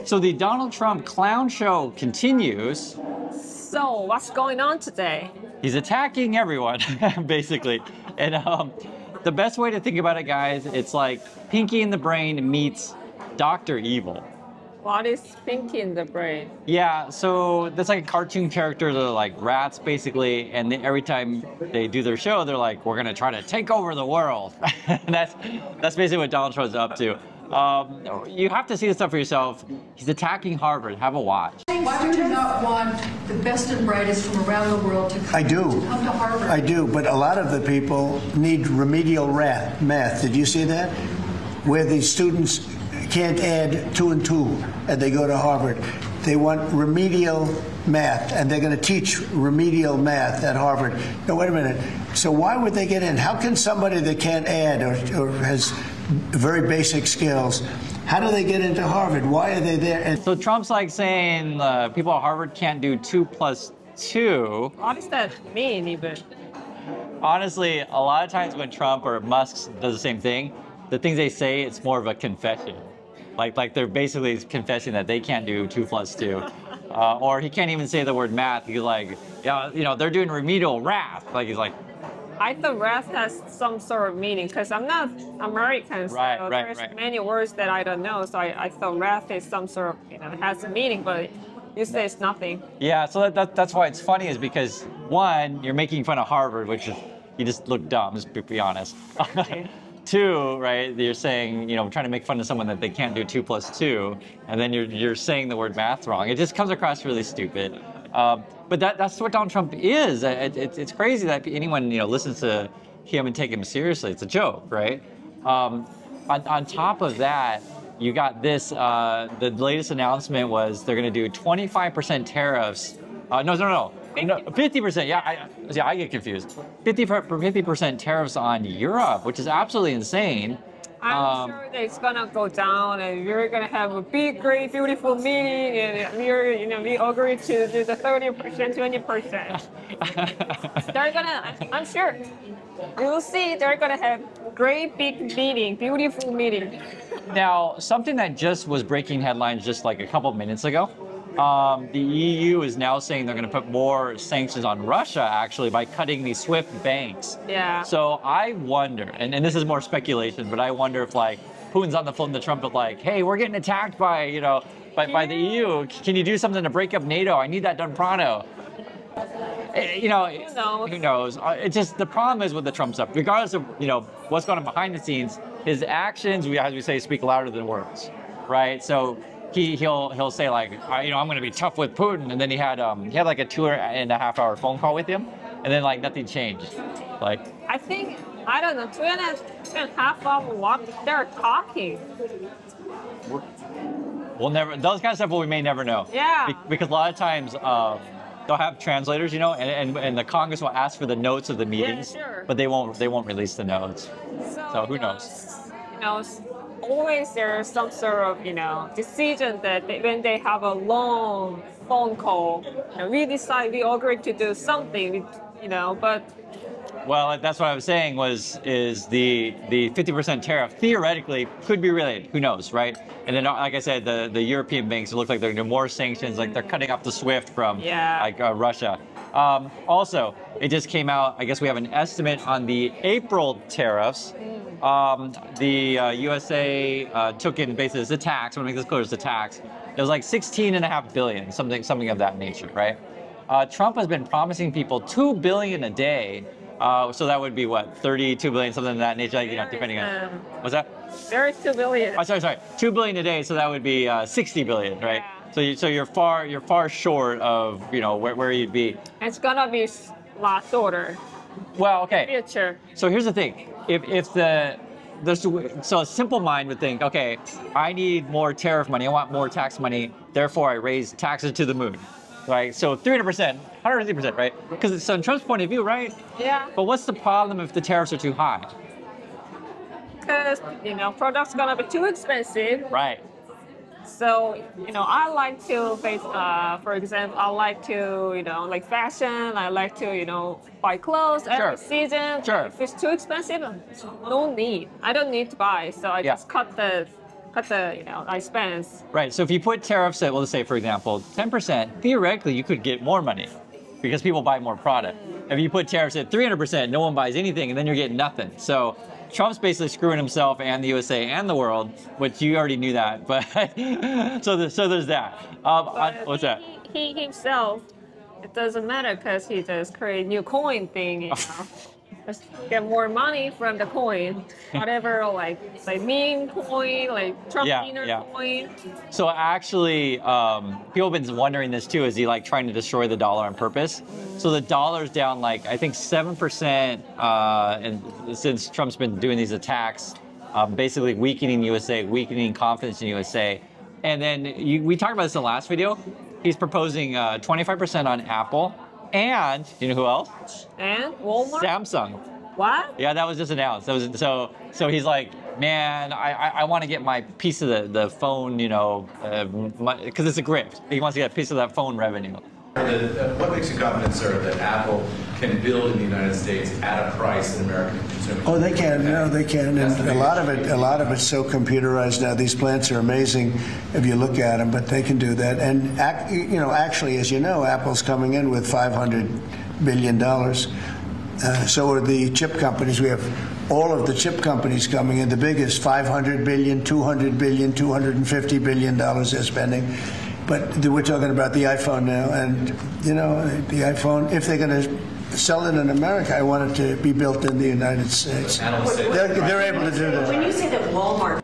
So the Donald Trump clown show continues. So what's going on today? He's attacking everyone, basically. And the best way to think about it, guys, it's like Pinky in the Brain meets Dr. Evil. What is Pinky in the Brain? Yeah, so that's like a cartoon character. They're like rats, basically. And every time they do their show, they're like, we're going to try to take over the world. that's basically what Donald Trump's up to. You have to see this stuff for yourself. He's attacking Harvard. Have a watch. Why would you not want the best and brightest from around the world to come, I do. to come to Harvard? I do, but a lot of the people need remedial math. Did you see that? Where the students can't add 2 and 2, and they go to Harvard. They want remedial math, and they're going to teach remedial math at Harvard. No, wait a minute. So why would they get in? How can somebody that can't add or has very basic skills, how do they get into Harvard? Why are they there? And So Trump's like saying people at Harvard can't do 2 plus 2. What does that mean even? Honestly, a lot of times when Trump or Musk does the same thing, the things they say, it's more of a confession. Like they're basically confessing that they can't do 2 plus 2. Or he can't even say the word math. He's like, yeah, you know, they're doing remedial math. Like he's like, I thought math has some sort of meaning because I'm not American, so Right, there's right. many words that I don't know. So I thought math is some sort of, has a meaning, but you say it's nothing. yeah, so that's why it's funny is because, one, you're making fun of Harvard, which is, you just look dumb, just to be honest. Two, right, you're saying, you know, trying to make fun of someone that they can't do 2 plus 2, and then you're saying the word math wrong. It just comes across really stupid. But that's what Donald Trump is. It's crazy that anyone, you know, listens to him and take him seriously. It's a joke, right? On top of that, you got this, the latest announcement was they're going to do 25% tariffs. No, 50%. Yeah, I get confused. 50% tariffs on Europe, which is absolutely insane. I'm sure that it's gonna go down, and we're gonna have a big, great, beautiful meeting, and we agree to do the 30%, 20%. They're gonna, I'm sure, you'll see they're gonna have great big meeting, beautiful meeting. Now, something that just was breaking headlines just like a couple of minutes ago, the EU is now saying they're going to put more sanctions on Russia, actually, by cutting these SWIFT banks. Yeah. So I wonder, and this is more speculation, but I wonder if like Putin's on the phone to Trump with like, hey, we're getting attacked by, by the EU. Can you do something to break up NATO? I need that done pronto. You know, who knows? It's just the problem is with the Trump stuff, regardless of, what's going on behind the scenes, his actions, as we say, speak louder than words, right? So he'll say like, I'm going to be tough with Putin, and then he had like a 2.5-hour phone call with him, and then like nothing changed. Like I think, I don't know, 2.5 hours what they're talking. we'll never, those kind of stuff we may never know. Yeah. Because a lot of times they'll have translators, and the Congress will ask for the notes of the meetings, Yeah, sure. but they won't release the notes. So who knows? Always there's some sort of, decision that when they have a long phone call, we agree to do something, but Well, that's what I was saying is the 50% tariff theoretically could be related. Who knows, right? And then, like I said, the European banks, it looks like they're doing more sanctions, like they're cutting off the SWIFT from Russia. Also, it just came out, I guess we have an estimate on the April tariffs. The USA took in basically as a tax. I want to make this clear, it's a tax. It was like $16.5 billion, something of that nature, right? Trump has been promising people $2 billion a day. So that would be what, 32 billion, something of that nature, depending on. What's that? there's 2 billion. Oh, sorry, 2 billion a day. So that would be 60 billion, right? Yeah. So you're far short of where you'd be. It's gonna be a lot shorter. Well, okay. Future. So here's the thing: so a simple mind would think, okay, I need more tariff money, I want more tax money, therefore I raise taxes to the moon, right? So 300%, 150%, right? Because so in Trump's point of view, right? Yeah. But what's the problem if the tariffs are too high? Because products gonna be too expensive. Right. So, I like to for example, I like to, like fashion, I like to, buy clothes every season. Sure. If it's too expensive, no need. I don't need to buy, so I just cut the cut the expense. Right. So if you put tariffs at, well, let's say, for example, 10%, theoretically, you could get more money because people buy more product. If you put tariffs at 300%, no one buys anything, and then you're getting nothing. So Trump's basically screwing himself and the USA and the world, which you already knew that. But so there's that. What's that? He himself, it doesn't matter because he just create new coin thing. Just get more money from the coin, whatever, like meme coin, like Trump coin. So actually, people have been wondering this too. Is he like trying to destroy the dollar on purpose? So the dollar's down like I think 7%, and since Trump's been doing these attacks, basically weakening USA, weakening confidence in USA. And then we talked about this in the last video. He's proposing 25% on Apple. And you know who else? And Walmart? Samsung. What? Yeah, that was just announced. That was so he's like, man, I want to get my piece of the phone, because it's a grift. He wants to get a piece of that phone revenue. What makes you confident, sir, that Apple can build in the United States at a price that American consumers? Oh, they can. No, they can. And a lot of it's so computerized now. These plants are amazing if you look at them, but they can do that. And actually, as you know, Apple's coming in with $500 billion. So are the chip companies. We have all of the chip companies coming in. The biggest, $500 billion, $200 billion, $250 billion they're spending. But we're talking about the iPhone now, and the iPhone, if they're going to sell it in America, I want it to be built in the United States. They're able to do that. When you say that Walmart.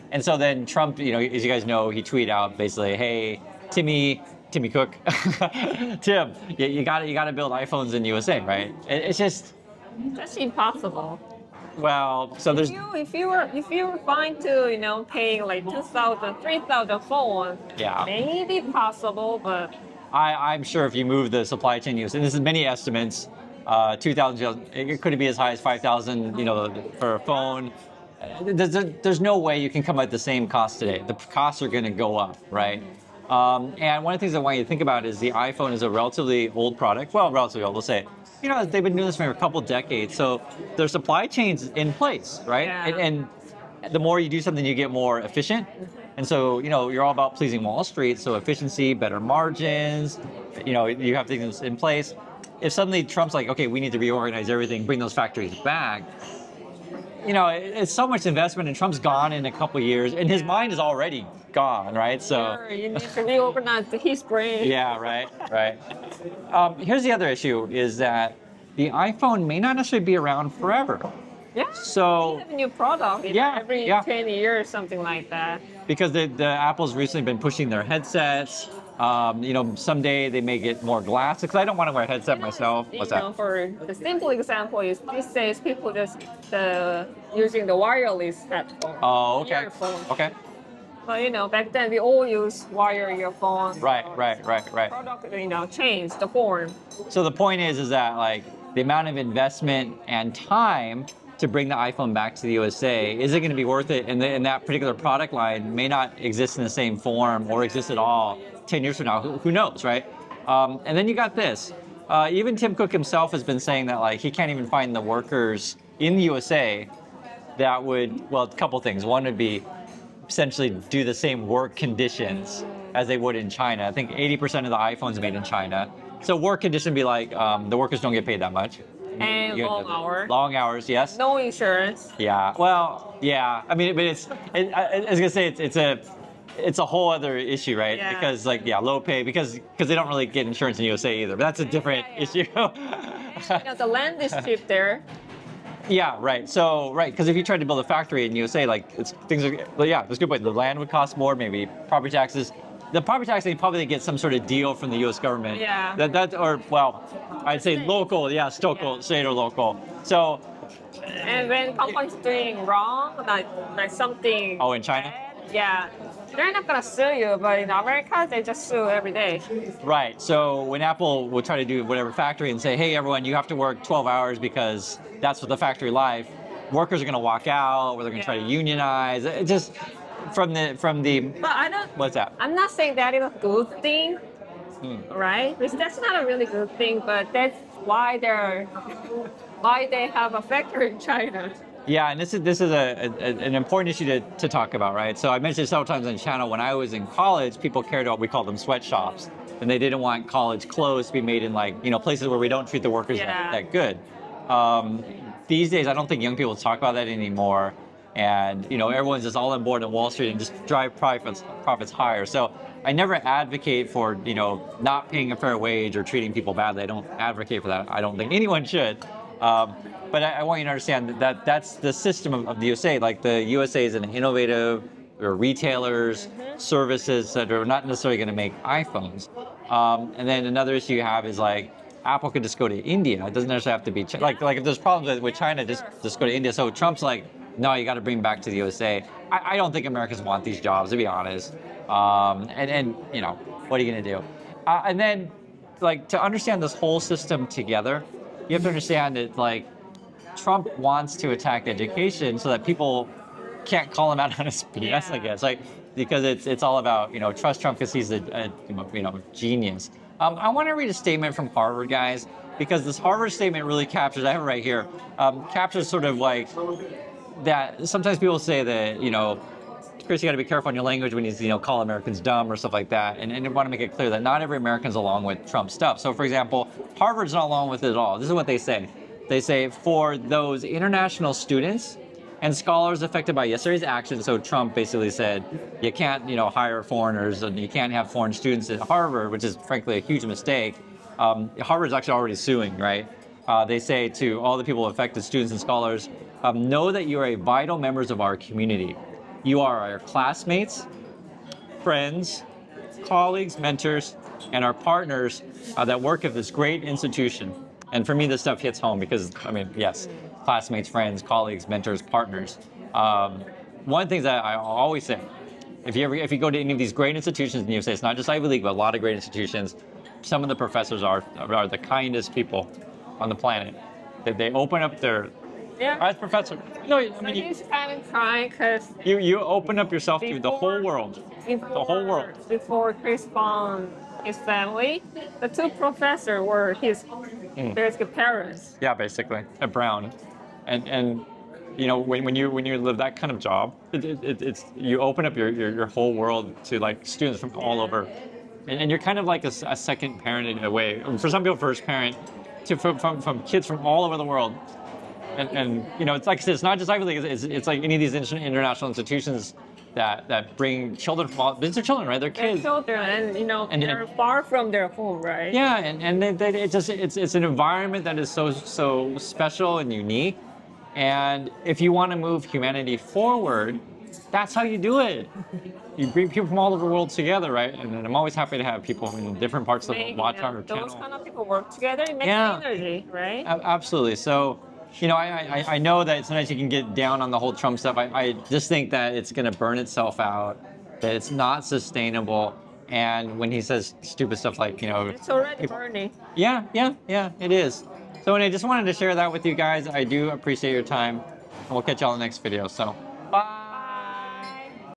And so then Trump, as you guys know, he tweeted out basically, hey, Timmy Cook, Tim, you got to build iPhones in USA, right? It's just that's impossible. Well, so there's if you were fine to paying like 2,000, 3,000 phones, maybe possible, but I'm sure if you move the supply chain use, and this is many estimates, 2,000, it could be as high as 5,000, for a phone. There's no way you can come at the same cost today. The costs are going to go up, right? And one of the things I want you to think about is the iPhone is a relatively old product. Well, relatively old, we'll say. They've been doing this for a couple decades, so their supply chain's in place, right? Yeah. And the more you do something, you get more efficient. And so, you're all about pleasing Wall Street, so efficiency, better margins, you have things in place. If suddenly Trump's like, okay, we need to reorganize everything, bring those factories back, it's so much investment, and Trump's gone in a couple of years, and his mind is already gone, right? So sure, you need to reorganize his brain. Yeah, right. Here's the other issue: is that the iPhone may not necessarily be around forever. Yeah. So they have a new product every 10 years, something like that. Because the Apple's recently been pushing their headsets. Someday they may get more glass, because I don't want to wear a headset myself. What's that? For the simple example is these days people just using the wireless headphone. Oh, okay. Earphone. Okay. But back then we all used wire earphones. Right. Product, changed the form. So the point is that like the amount of investment and time to bring the iPhone back to the USA, is it going to be worth it? And that particular product line may not exist in the same form or exist at all 10 years from now. Who knows, right? And then you got this. Even Tim Cook himself has been saying that like he can't even find the workers in the USA that would, well, a couple things. One would be essentially do the same work conditions as they would in China. I think 80% of the iPhones are made in China. So work condition would be like the workers don't get paid that much. And long hours. Long hours, yes. No insurance. Yeah. Well, yeah. I mean, but I was gonna say it's a whole other issue, right? Yeah. Because low pay because they don't really get insurance in the USA either. But that's a different issue. The land is cheap there. Yeah, right. So, because if you tried to build a factory in USA, that's a good point. The land would cost more, maybe property taxes. The property tax, they probably get some sort of deal from the U.S. government. Yeah. I'd say local, state or local. So. And when companies doing wrong, like something. Oh, in China? Bad, they're not gonna sue you, but in America, they just sue every day. Right. So when Apple will try to do whatever factory and say, hey, everyone, you have to work 12 hours because that's what the factory life, workers are going to walk out, or they're going to try to unionize. It just from the. But I don't. What's that? I'm not saying that is a good thing, right? Because that's not a really good thing, but that's why they have a factory in China. Yeah, and this is an important issue to talk about, right? So I mentioned several times on the channel, when I was in college, people cared about, we call them sweatshops, and they didn't want college clothes to be made in like, you know, places where we don't treat the workers that good. These days, I don't think young people talk about that anymore. And, you know, everyone's just all on board on Wall Street and just drive profits higher. So I never advocate for, you know, not paying a fair wage or treating people badly. I don't advocate for that. I don't think anyone should. But I want you to understand that that's the system of the USA. Like the USA is an innovative, or retailers, services that are not necessarily going to make iPhones. And then another issue you have is like, Apple could just go to India. It doesn't necessarily have to be like if there's problems with China, just go to India. So Trump's like, no, you got to bring back to the USA. I don't think Americans want these jobs, to be honest. And you know, what are you gonna do? And then, like, to understand this whole system together, you have to understand that like Trump wants to attack education so that people can't call him out on his BS. I guess like because it's all about, you know, trust Trump because he's a you know, genius. I want to read a statement from Harvard, guys, because this Harvard statement really captures, I have it right here, captures sort of like that. Sometimes people say that, you know, Chris, you got to be careful on your language when you know, call Americans dumb or stuff like that. And I want to make it clear that not every American's along with Trump stuff. So for example, Harvard's not along with it at all. This is what they say. They say, for those international students and scholars affected by yesterday's action, so Trump basically said, you can't, you know, hire foreigners and you can't have foreign students at Harvard, which is frankly a huge mistake. Harvard's actually already suing, right? They say to all the people affected, students and scholars, know that you are vital members of our community. You are our classmates, friends, colleagues, mentors, and our partners that work at this great institution. And for me, this stuff hits home because, I mean, yes, classmates, friends, colleagues, mentors, partners. One of the things that I always say, if you go to any of these great institutions in the USA, it's not just Ivy League, but a lot of great institutions, some of the professors are the kindest people on the planet. They open up their, as professor, no, I mean, he's kind of trying because you open up yourself to the whole world, the whole world. Before Chris found his family, the two professors were his biological parents. Yeah, basically at Brown, and you know, when you live that kind of job, it's you open up your whole world to like students from all over, and you're kind of like a second parent in a way. For some people, first parent, from kids from all over the world. And you know, it's like I said, it's not just Ivy League. It's like any of these international institutions that bring children from all. These are children, right? They're kids. They're children, and you know, they're far from their home, right? Yeah, and it's an environment that is so special and unique. And if you want to move humanity forward, that's how you do it. You bring people from all over the world together, right? And I'm always happy to have people in different parts of the watch our channel. Those kind of people work together, it makes energy, right? Absolutely. So, you know, I know that sometimes you can get down on the whole Trump stuff. I just think that it's going to burn itself out, that it's not sustainable. And when he says stupid stuff like, you know... It's already burning. Yeah, it is. So anyway, just wanted to share that with you guys. I do appreciate your time. And we'll catch y'all in the next video. So